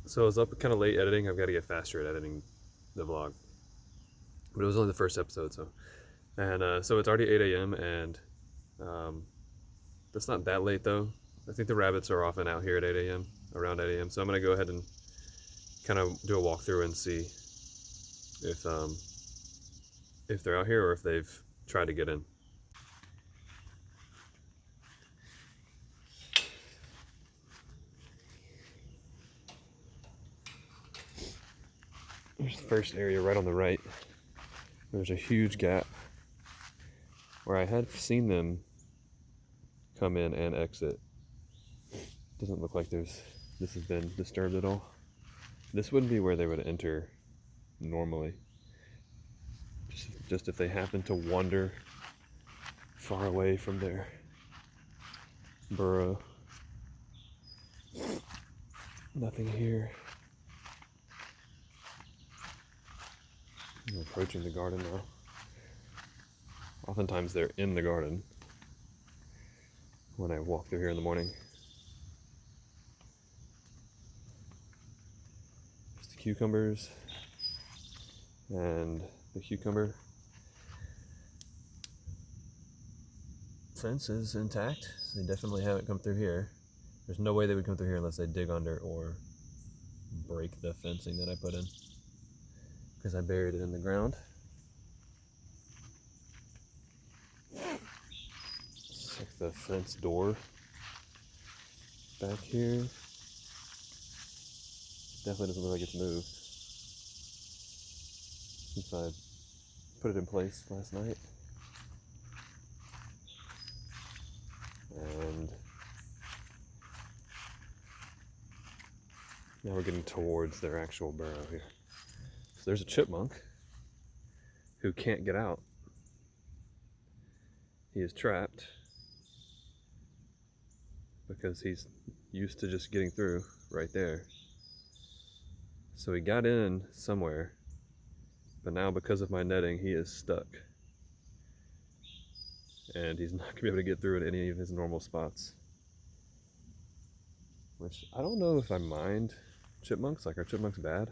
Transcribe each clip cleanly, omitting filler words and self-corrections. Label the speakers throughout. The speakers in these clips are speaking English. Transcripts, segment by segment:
Speaker 1: So I was up kind of late editing. I've got to get faster at editing the vlog. But it was only the first episode, so. And so it's already 8 a.m. and that's not that late though. I think the rabbits are often out here at 8 a.m., around 8 a.m. So I'm gonna go ahead and kind of do a walkthrough and see if they're out here or if they've tried to get in. There's the first area right on the right. There's a huge gap where I had seen them come in and exit. Doesn't look like this has been disturbed at all. This wouldn't be where they would enter normally. Just if they happen to wander far away from their burrow. Nothing here. I'm approaching the garden now. Oftentimes they're in the garden when I walk through here in the morning. There's the cucumbers and the cucumber fence is intact, so they definitely haven't come through here. There's no way they would come through here unless they dig under or break the fencing that I put in, because I buried it in the ground. Check the fence door back here. Definitely doesn't look like it's moved since I put it in place last night. And now we're getting towards their actual burrow here. So there's a chipmunk who can't get out. He is trapped because he's used to just getting through right there. So he got in somewhere, but now because of my netting, he is stuck. And he's not gonna be able to get through at any of his normal spots. Which, I don't know if I mind chipmunks. Like, are chipmunks bad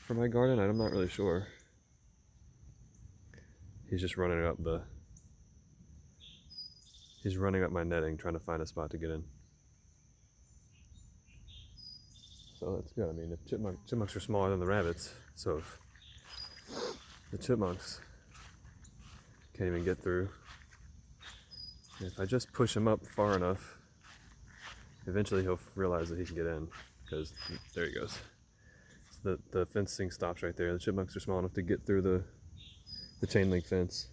Speaker 1: for my garden? I'm not really sure. He's just running up my netting, trying to find a spot to get in. So that's good. I mean, if chipmunks are smaller than the rabbits, so if the chipmunks can't even get through, if I just push him up far enough, eventually he'll realize that he can get in, because there he goes. So the fencing stops right there. The chipmunks are small enough to get through the chain link fence,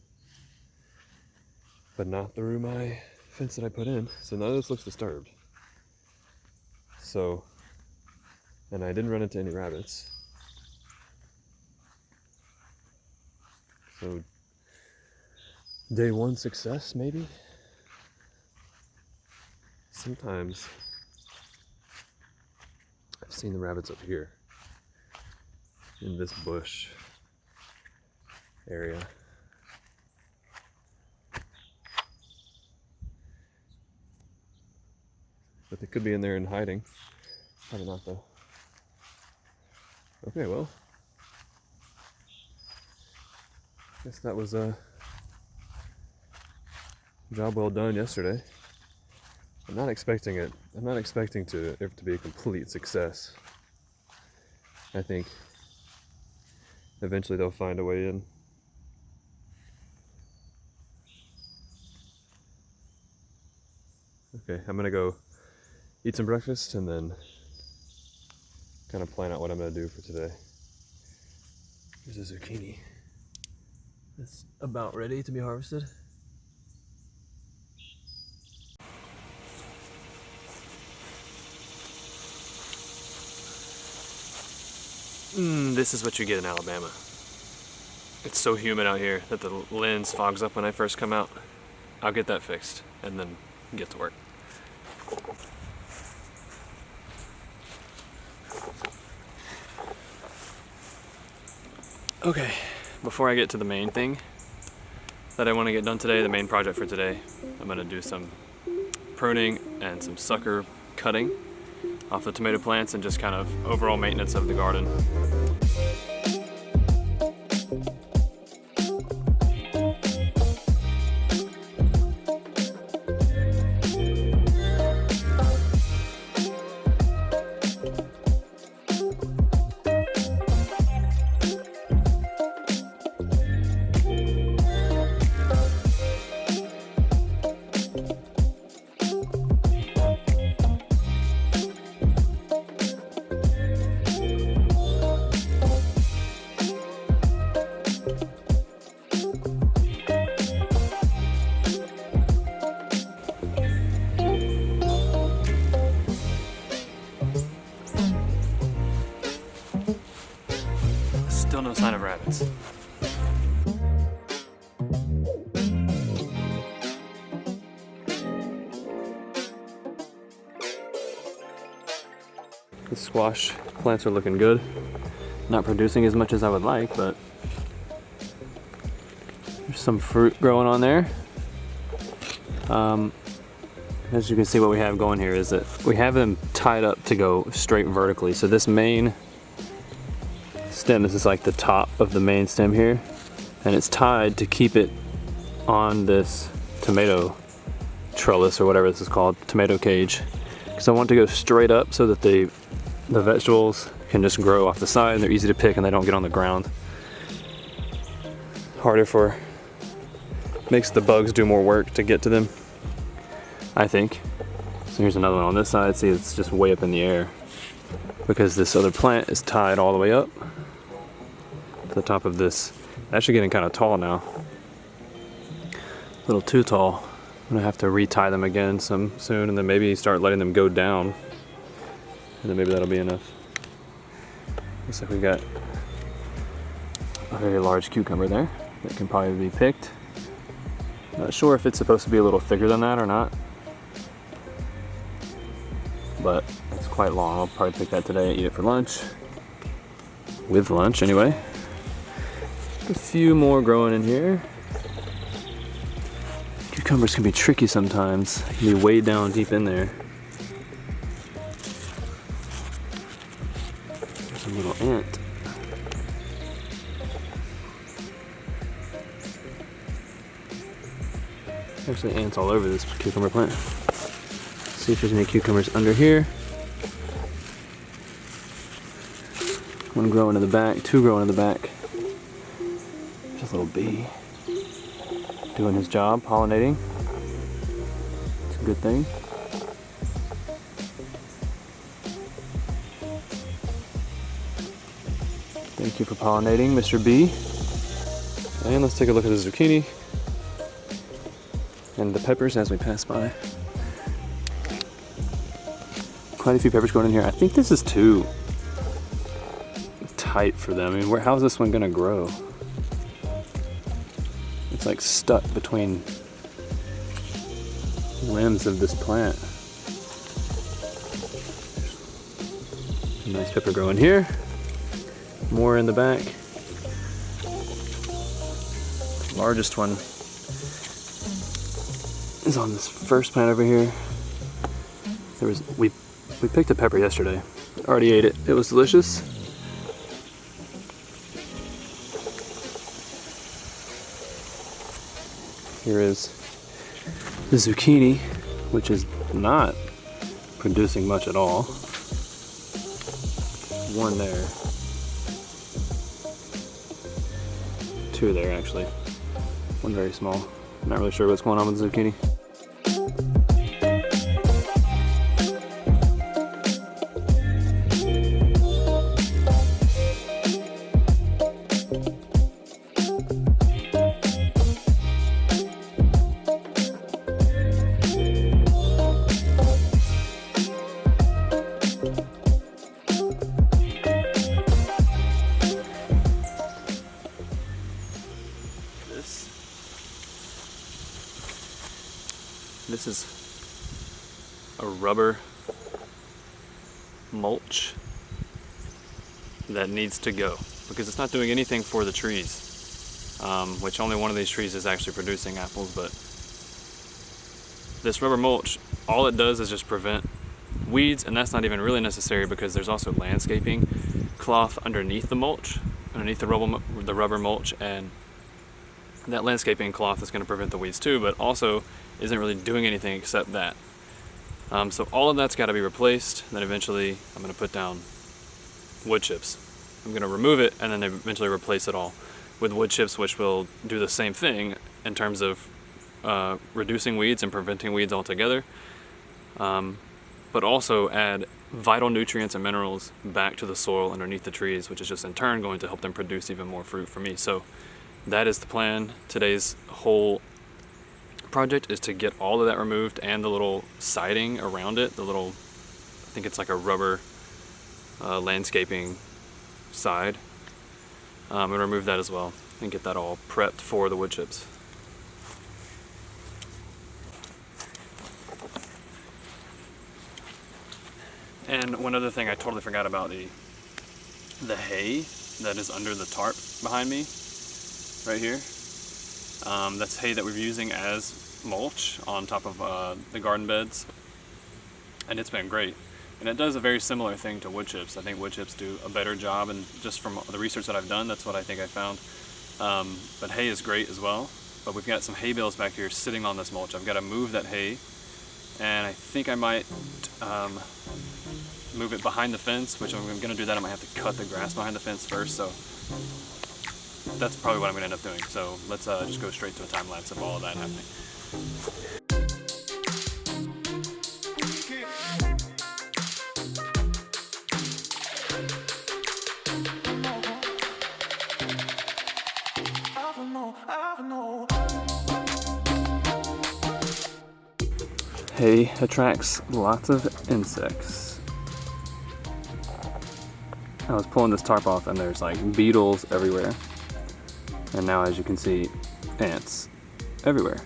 Speaker 1: but not through my fence that I put in. So none of this looks disturbed. So, and I didn't run into any rabbits. So day one success, maybe? Sometimes I've seen the rabbits up here in this bush area. But they could be in there and hiding. Probably not though. Okay, well, guess that was a job well done yesterday. I'm not expecting it to be a complete success. I think eventually they'll find a way in. Okay, I'm gonna go eat some breakfast and then kind of plan out what I'm gonna do for today. There's a zucchini that's about ready to be harvested. This is what you get in Alabama. It's so humid out here that the lens fogs up when I first come out. I'll get that fixed and then get to work. Okay, before I get to the main thing that I want to get done today, the main project for today, I'm going to do some pruning and some sucker cutting off the tomato plants and just kind of overall maintenance of the garden. Still no sign of rabbits. The squash plants are looking good. Not producing as much as I would like, but there's some fruit growing on there. As you can see, what we have going here is that we have them tied up to go straight vertically. So this main stem, this is like the top of the main stem here, and it's tied to keep it on this tomato trellis or whatever this is called, tomato cage. Because I want to go straight up so that the vegetables can just grow off the side and they're easy to pick and they don't get on the ground. Makes the bugs do more work to get to them, I think. So here's another one on this side. See, it's just way up in the air because this other plant is tied all the way up to the top of this. Actually getting kind of tall now. A little too tall. I'm gonna have to retie them again soon and then maybe start letting them go down. And then maybe that'll be enough. Looks like we got a very large cucumber there that can probably be picked. Not sure if it's supposed to be a little thicker than that or not, but it's quite long. I'll probably pick that today and eat it for lunch. With lunch, anyway. A few more growing in here. Cucumbers can be tricky sometimes. They can be way down deep in there. There's a little ant. Actually, ants all over this cucumber plant. See if there's any cucumbers under here. One growing in the back, two growing in the back. There's a little bee doing his job, pollinating. It's a good thing. Thank you for pollinating, Mr. Bee. And let's take a look at the zucchini and the peppers as we pass by. Quite a few peppers going in here. I think this is too tight for them. I mean, how's this one gonna grow? It's like stuck between limbs of this plant. A nice pepper growing here. More in the back. The largest one is on this first plant over here. We picked a pepper yesterday. Already ate it. It was delicious. Here is the zucchini, which is not producing much at all. One there. Two there, actually. One very small. Not really sure what's going on with the zucchini. This is a rubber mulch that needs to go because it's not doing anything for the trees, which only one of these trees is actually producing apples. But this rubber mulch, all it does is just prevent weeds, and that's not even really necessary because there's also landscaping cloth underneath the mulch, underneath the rubber mulch, and that landscaping cloth is going to prevent the weeds too, but also isn't really doing anything except that. So all of that's got to be replaced. Then eventually I'm going to put down wood chips. I'm going to remove it and then eventually replace it all with wood chips, which will do the same thing in terms of reducing weeds and preventing weeds altogether, but also add vital nutrients and minerals back to the soil underneath the trees, which is just in turn going to help them produce even more fruit for me. So that is the plan. Today's whole project is to get all of that removed and the little siding around it, the little, I think it's like a rubber landscaping side, and remove that as well and get that all prepped for the wood chips. And one other thing I totally forgot about, the hay that is under the tarp behind me right here. That's hay that we're using as mulch on top of the garden beds, and it's been great. And it does a very similar thing to wood chips. I think wood chips do a better job, and just from the research that I've done, that's what I think I found. But hay is great as well. But we've got some hay bales back here sitting on this mulch. I've got to move that hay, and I think I might move it behind the fence, which I'm going to do that. I might have to cut the grass behind the fence first, so that's probably what I'm going to end up doing. So let's just go straight to a time lapse of all of that happening. Hay attracts lots of insects. I was pulling this tarp off and there's like beetles everywhere. And now, as you can see, ants everywhere.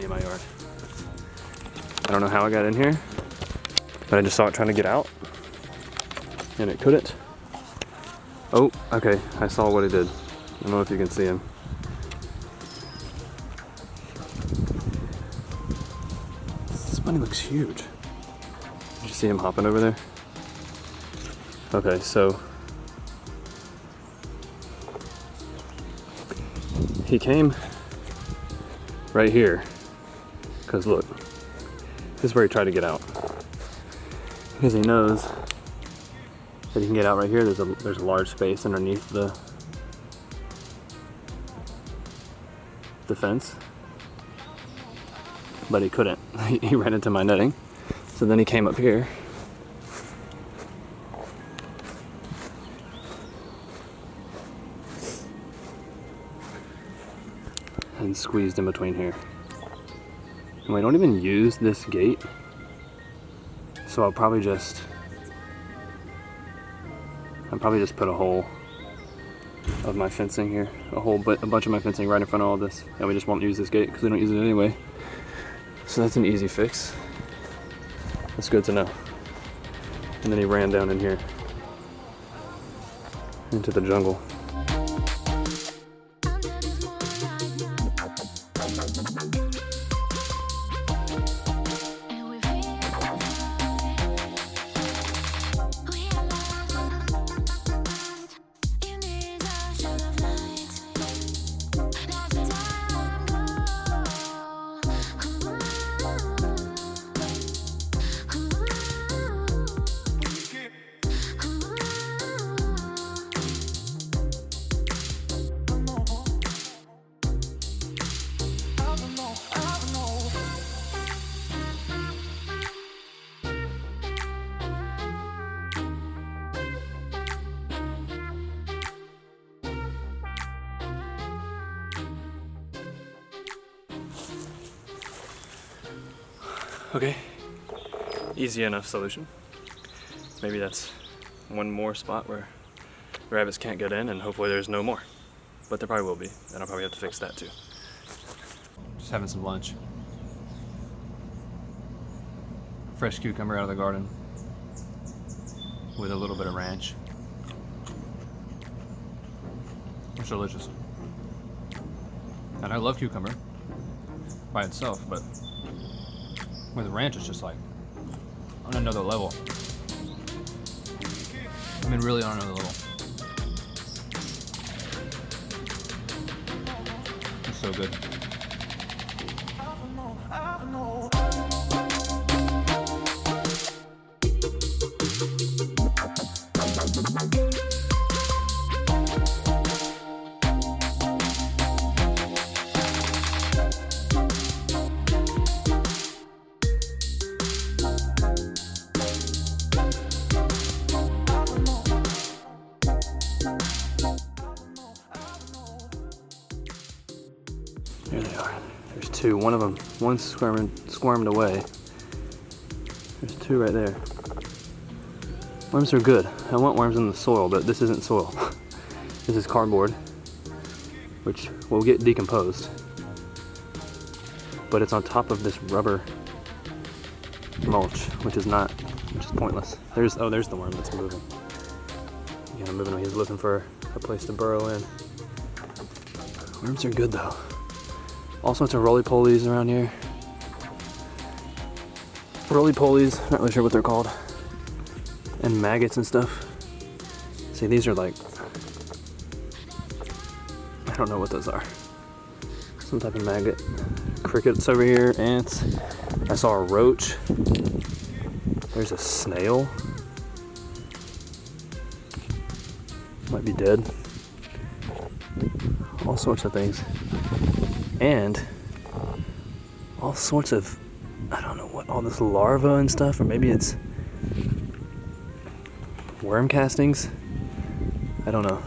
Speaker 1: In my yard. I don't know how I got in here, but I just saw it trying to get out and it couldn't. Oh, okay, I saw what it did. I don't know if you can see him. This bunny looks huge. Did you see him hopping over there? Okay, so he came right here. Because look, this is where he tried to get out. Because he knows that he can get out right here. There's a large space underneath the fence. But he couldn't. He ran into my netting. So then he came up here. And squeezed in between here. And we don't even use this gate, so I'll probably just put a hole of my fencing here, a bunch of my fencing right in front of all this, and we just won't use this gate because we don't use it anyway. So that's an easy fix. That's good to know. And then he ran down in here into the jungle. Okay, easy enough solution. Maybe that's one more spot where rabbits can't get in, and hopefully there's no more. but there probably will be, and I'll probably have to fix that too. Just having some lunch. Fresh cucumber out of the garden with a little bit of ranch. It's delicious. And I love cucumber by itself, but with ranch it's just like on another level. I mean, really on another level. It's so good. There they are. There's two. One of them, one's squirmed away. There's two right there. Worms are good. I want worms in the soil, but this isn't soil. This is cardboard, which will get decomposed. But it's on top of this rubber mulch, which is pointless. There's the worm that's moving. Yeah, I'm moving. He's looking for a place to burrow in. Worms are good though. All sorts of roly-polies around here. Roly-polies, not really sure what they're called. And maggots and stuff. See, these are like, I don't know what those are. Some type of maggot. Crickets over here, ants. I saw a roach. There's a snail. Might be dead. All sorts of things. And all sorts of, I don't know what, all this larva and stuff, or maybe it's worm castings. I don't know.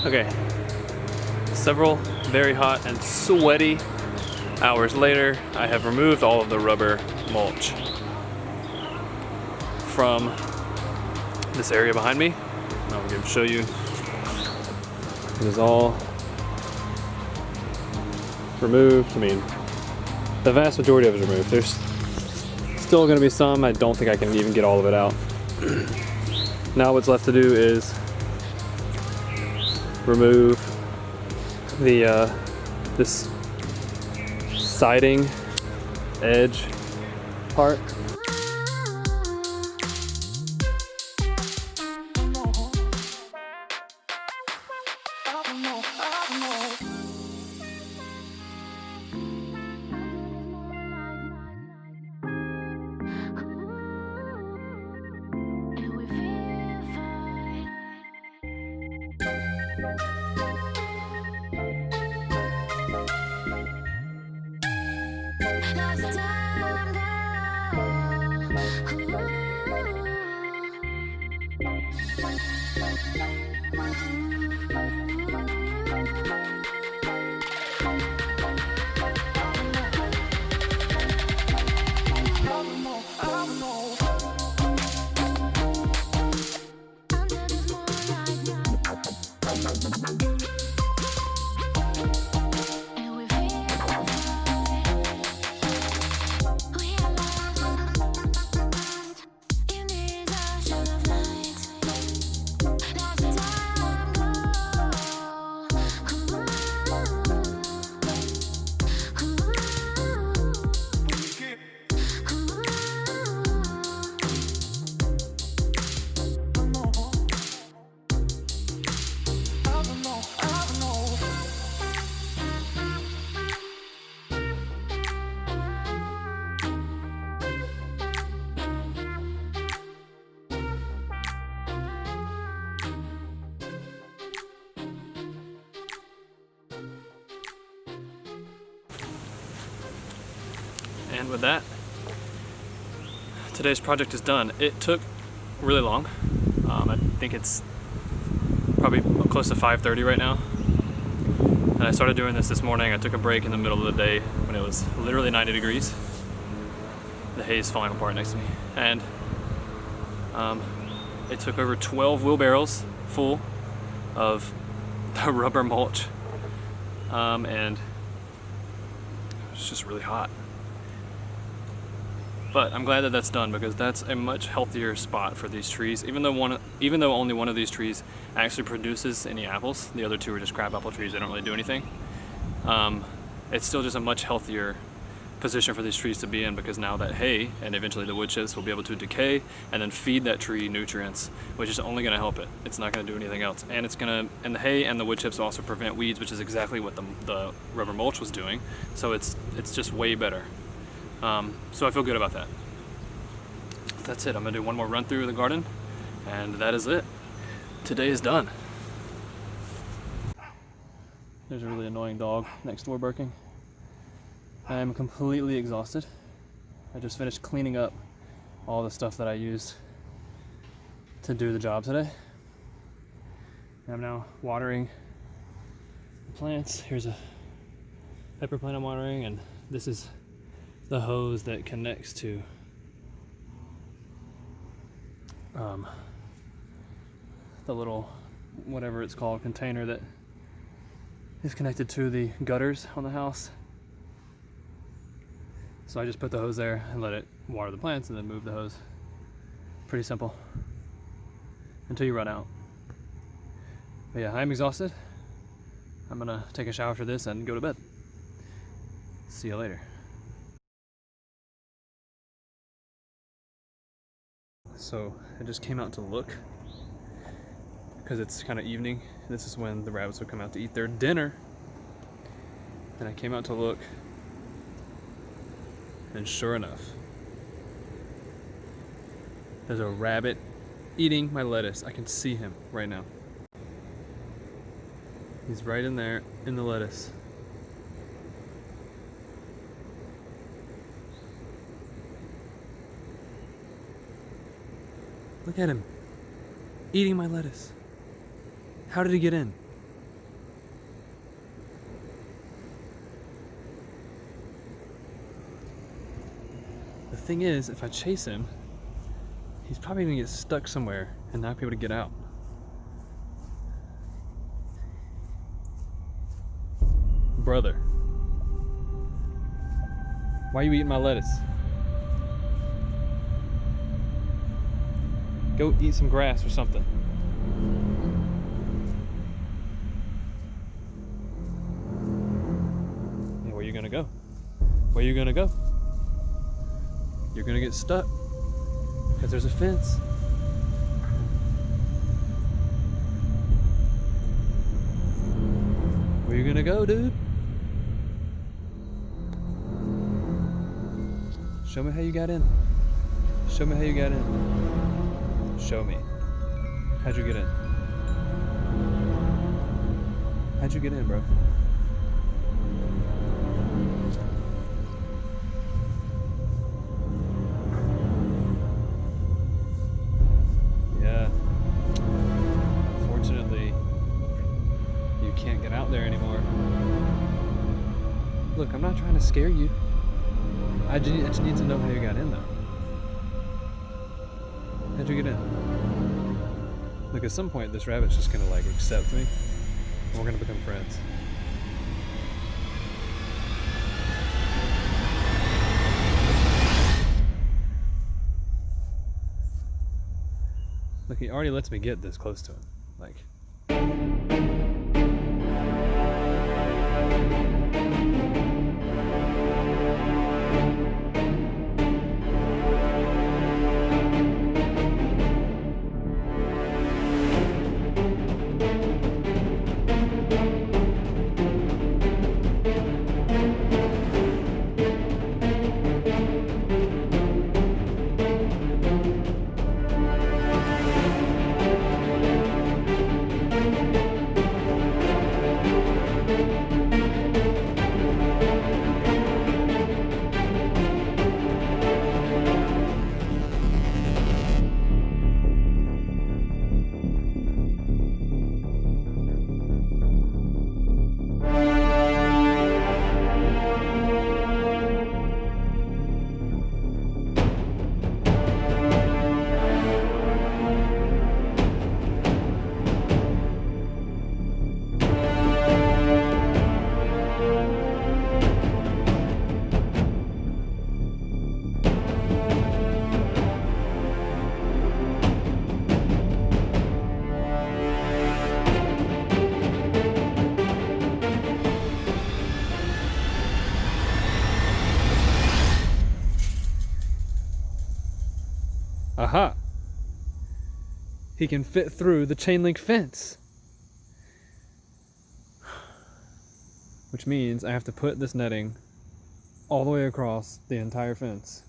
Speaker 1: Okay, several very hot and sweaty hours later, I have removed all of the rubber mulch from this area behind me. I'm going to show you. It is all removed. I mean,
Speaker 2: the vast majority of it is removed. There's still going to be some. I don't think I can even get all of it out. Now what's left to do is remove the this siding edge part. And with that, today's project is done. It took really long. I think it's probably close to 5:30 right now. And I started doing this morning. I took a break in the middle of the day when it was literally 90 degrees. The hay is falling apart next to me. And it took over 12 wheelbarrows full of the rubber mulch. And it's just really hot. But I'm glad that that's done, because that's a much healthier spot for these trees. Even though only one of these trees actually produces any apples, the other two are just crab apple trees. They don't really do anything. It's still just a much healthier position for these trees to be in, because now that hay and eventually the wood chips will be able to decay and then feed that tree nutrients, which is only going to help it. It's not going to do anything else. And the hay and the wood chips also prevent weeds, which is exactly what the rubber mulch was doing. So it's just way better. So I feel good about that. That's it. I'm gonna do one more run through the garden, and that is it. Today is done. There's a really annoying dog next door barking. I am completely exhausted. I just finished cleaning up all the stuff that I used to do the job today. I'm now watering the plants. Here's a pepper plant I'm watering, and this is the hose that connects to the little, whatever it's called, container that is connected to the gutters on the house. So I just put the hose there and let it water the plants and then move the hose. Pretty simple. Until you run out. But yeah, I'm exhausted. I'm gonna take a shower after this and go to bed. See you later. So I just came out to look, because it's kind of evening. This is when the rabbits would come out to eat their dinner. And I came out to look, and sure enough, there's a rabbit eating my lettuce. I can see him right now. He's right in there in the lettuce. Look at him, eating my lettuce. How did he get in? The thing is, if I chase him, he's probably gonna get stuck somewhere and not be able to get out. Brother. Why are you eating my lettuce? Go eat some grass or something. Yeah, where you gonna go? Where you gonna go? You're gonna get stuck because there's a fence. Where you gonna go, dude? Show me how you got in. Show me how you got in. Show me. How'd you get in? How'd you get in, bro? Yeah. Unfortunately, you can't get out there anymore. Look, I'm not trying to scare you. I just need to know how you got in, though. How'd you get in? Look, at some point, this rabbit's just gonna, like, accept me, and we're gonna become friends. Look, he already lets me get this close to him. Like... Aha! He can fit through the chain link fence. Which means I have to put this netting all the way across the entire fence.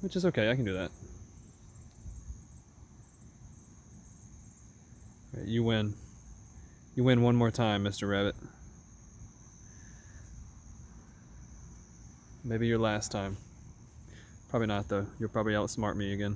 Speaker 2: Which is okay, I can do that. Right, you win. You win one more time, Mr. Rabbit. Maybe your last time. Probably not, though. You'll probably outsmart me again.